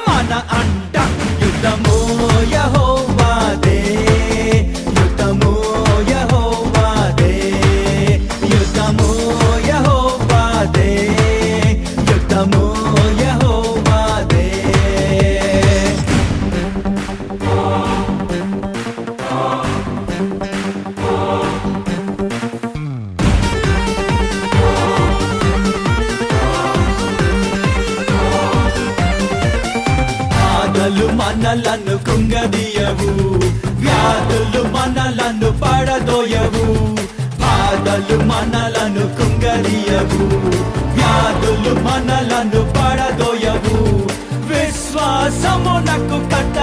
మన అంట యుద్ధము యెహోవాదే, యుద్ధము యెహోవాదే, యుద్ధము యెహోవాదే, యుద్ధము యెహోవాదే. బాధలు మనలను కుంగదీయవు, వ్యాధులు మనలను పడదోయవు. బాధలు మనలను కుంగదీయవు, వ్యాధులు మనలను పడదోయవు. విశ్వాసమునకు కట్ట